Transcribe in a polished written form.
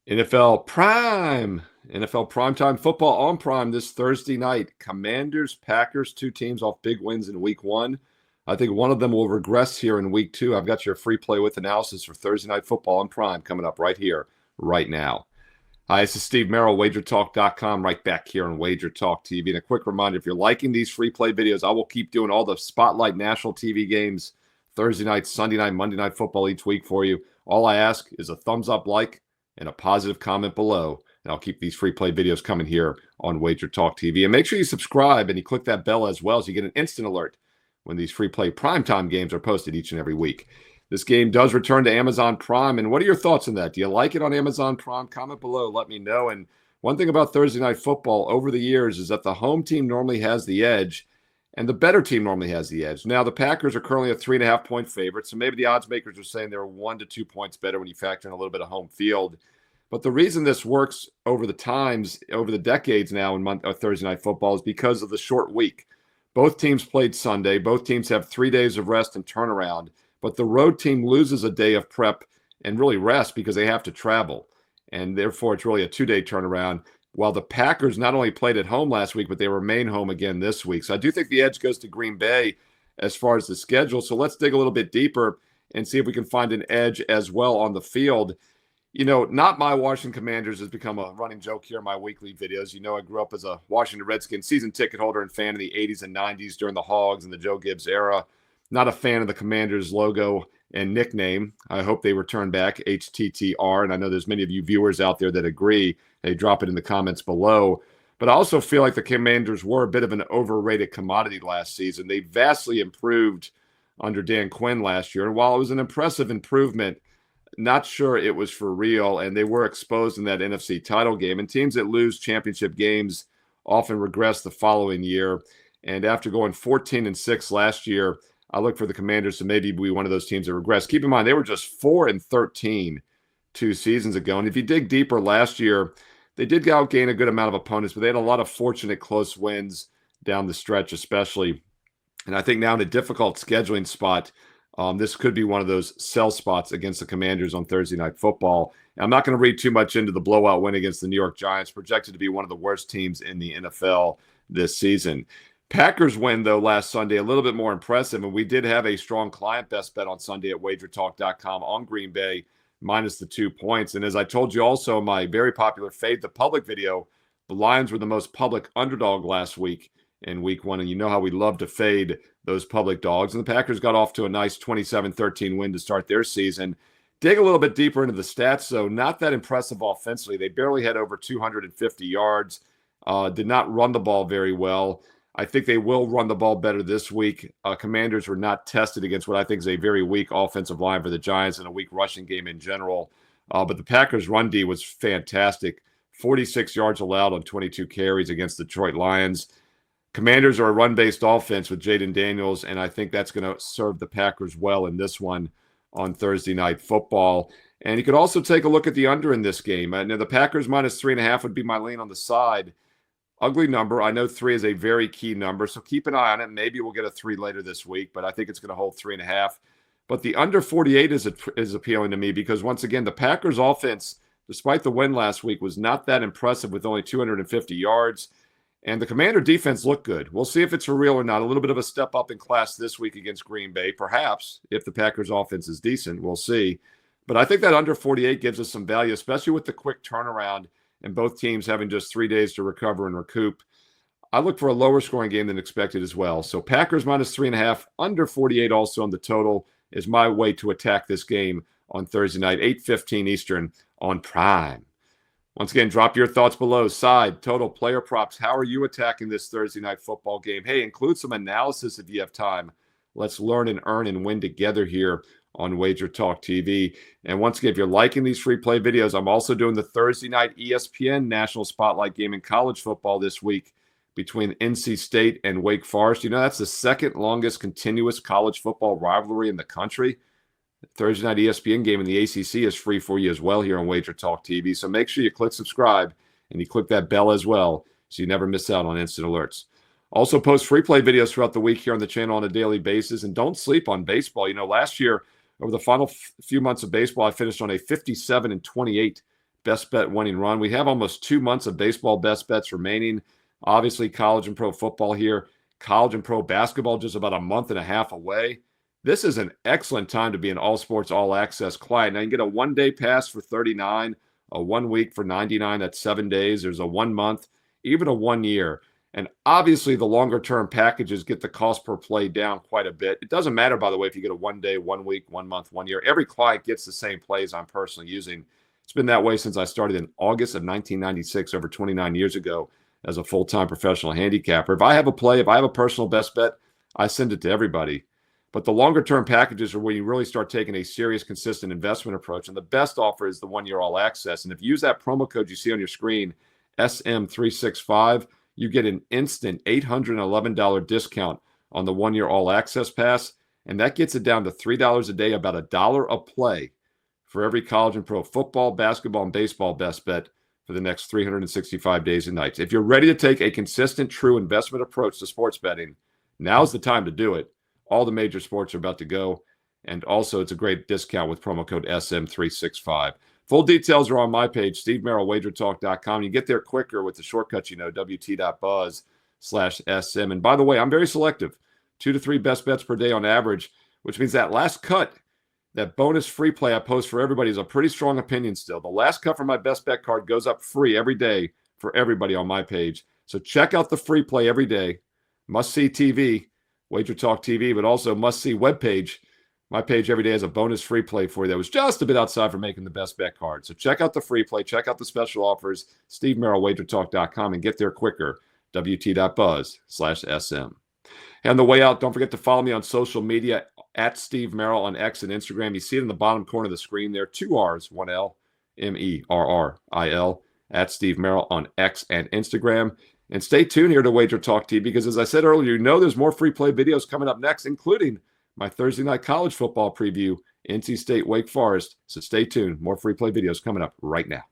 NFL Prime. NFL primetime football on Prime this Thursday night. Commanders, Packers, two teams off big wins in week one. I think one of them will regress here in week two. I've got your free play with analysis for Thursday night football on Prime coming up right here, right now. Hi, this is Steve Merrill, WagerTalk.com, right back here on WagerTalk TV. And a quick reminder, if you're liking these free play videos, I will keep doing all the Spotlight National TV games Thursday night, Sunday night, Monday night football each week for you. All I ask is a thumbs up, like, and a positive comment below. And I'll keep these free play videos coming here on WagerTalk TV. And make sure you subscribe and you click that bell as well so you get an instant alert when these free play primetime games are posted each and every week. This game does return to Amazon Prime. And what are your thoughts on that? Do you like it on Amazon Prime? Comment below. Let me know. And one thing about Thursday Night Football over the years is that the home team normally has the edge and the better team normally has the edge. Now, the Packers are currently a 3.5-point favorite, so maybe the odds makers are saying they're 1 to 2 points better when you factor in a little bit of home field. But the reason this works over the decades now in Thursday Night Football is because of the short week. Both teams played Sunday. Both teams have 3 days of rest and turnaround. But the road team loses a day of prep and really rest because they have to travel. And therefore, it's really a 2-day turnaround. While the Packers not only played at home last week, but they remain home again this week. So I do think the edge goes to Green Bay as far as the schedule. So let's dig a little bit deeper and see if we can find an edge as well on the field. You know, not my Washington Commanders has become a running joke here in my weekly videos. You know, I grew up as a Washington Redskins season ticket holder and fan in the 80s and 90s during the Hogs and the Joe Gibbs era. Not a fan of the Commanders logo and nickname. I hope they return back, HTTR. And I know there's many of you viewers out there that agree. Hey, drop it in the comments below. But I also feel like the Commanders were a bit of an overrated commodity last season. They vastly improved under Dan Quinn last year. And while it was an impressive improvement, not sure it was for real. And they were exposed in that NFC title game. And teams that lose championship games often regress the following year. And after going 14-6 last year, I look for the Commanders to maybe be one of those teams that regress. Keep in mind, they were just 4-13 2 seasons ago. And if you dig deeper last year, they did outgain a good amount of opponents, but they had a lot of fortunate close wins down the stretch, especially. And I think now in a difficult scheduling spot, this could be one of those sell spots against the Commanders on Thursday Night Football. And I'm not going to read too much into the blowout win against the New York Giants, projected to be one of the worst teams in the NFL this season. Packers win, though, last Sunday, a little bit more impressive, and we did have a strong client best bet on Sunday at WagerTalk.com on Green Bay, minus the 2 points. And as I told you also in my very popular Fade the Public video, the Lions were the most public underdog last week in week one, and you know how we love to fade those public dogs. And the Packers got off to a nice 27-13 win to start their season. Dig a little bit deeper into the stats, though, not that impressive offensively. They barely had over 250 yards, did not run the ball very well. I think they will run the ball better this week. Commanders were not tested against what I think is a very weak offensive line for the Giants and a weak rushing game in general. But the Packers' run D was fantastic. 46 yards allowed on 22 carries against the Detroit Lions. Commanders are a run-based offense with Jaden Daniels, and I think that's going to serve the Packers well in this one on Thursday Night Football. And you could also take a look at the under in this game. Now, the Packers minus 3.5 would be my lean on the side. Ugly number. I know 3 is a very key number, so keep an eye on it. Maybe we'll get a 3 later this week, but I think it's going to hold 3.5. But the under 48 is appealing to me because, once again, the Packers' offense, despite the win last week, was not that impressive with only 250 yards. And the Commander defense looked good. We'll see if it's for real or not. A little bit of a step up in class this week against Green Bay, perhaps, if the Packers' offense is decent. We'll see. But I think that under 48 gives us some value, especially with the quick turnaround and both teams having just 3 days to recover and recoup. I look for a lower scoring game than expected as well. So Packers minus 3.5, under 48 also on the total is my way to attack this game on Thursday night, 8:15 Eastern on Prime. Once again, drop your thoughts below. Side, total, player props. How are you attacking this Thursday night football game? Hey, include some analysis if you have time. Let's learn and earn and win together here on WagerTalk TV. And once again, if you're liking these free play videos, I'm also doing the Thursday night ESPN National Spotlight game in college football this week between NC State and Wake Forest. You know, that's the second longest continuous college football rivalry in the country. The Thursday night ESPN game in the ACC is free for you as well here on WagerTalk TV. So make sure you click subscribe and you click that bell as well so you never miss out on instant alerts. Also post free play videos throughout the week here on the channel on a daily basis. And don't sleep on baseball. You know, last year, over the final few months of baseball, I finished on a 57-28 best bet winning run. We have almost 2 months of baseball best bets remaining. Obviously, college and pro football here. College and pro basketball just about a month and a half away. This is an excellent time to be an all sports, all access client. Now you can get a 1-day pass for $39, a 1 week for $99. That's 7 days. There's a 1 month, even a 1 year. And obviously, the longer term packages get the cost per play down quite a bit. It doesn't matter, by the way, if you get a 1 day, 1 week, 1 month, 1 year. Every client gets the same plays I'm personally using. It's been that way since I started in August of 1996, over 29 years ago, as a full-time professional handicapper. If I have a play, if I have a personal best bet, I send it to everybody. But the longer-term packages are where you really start taking a serious, consistent investment approach. And the best offer is the 1-year all access. And if you use that promo code you see on your screen, SM365, you get an instant $811 discount on the 1-year all access pass. And that gets it down to $3 a day, about $1 a play for every college and pro football, basketball, and baseball best bet for the next 365 days and nights. If you're ready to take a consistent, true investment approach to sports betting, now's the time to do it. All the major sports are about to go. And also, it's a great discount with promo code SM365. Full details are on my page, stevemerrill.WagerTalk.com. You get there quicker with the shortcuts, WT.buzz/SM. And by the way, I'm very selective. 2 to 3 best bets per day on average, which means that last cut, that bonus free play I post for everybody, is a pretty strong opinion still. The last cut for my best bet card goes up free every day for everybody on my page. So check out the free play every day. Must see TV, WagerTalk TV, but also must see webpage. My page every day has a bonus free play for you that was just a bit outside for making the best bet card. So check out the free play, check out the special offers, stevemerrill.WagerTalk.com, and get there quicker, WT.buzz/SM. And on the way out, don't forget to follow me on social media at Steve Merrill on X and Instagram. You see it in the bottom corner of the screen there, 2 R's, 1 L, MERRIL, at Steve Merrill on X and Instagram. And stay tuned here to WagerTalk TV because, as I said earlier, you know there's more free play videos coming up next, including my Thursday night college football preview, NC State, Wake Forest. So stay tuned. More free play videos coming up right now.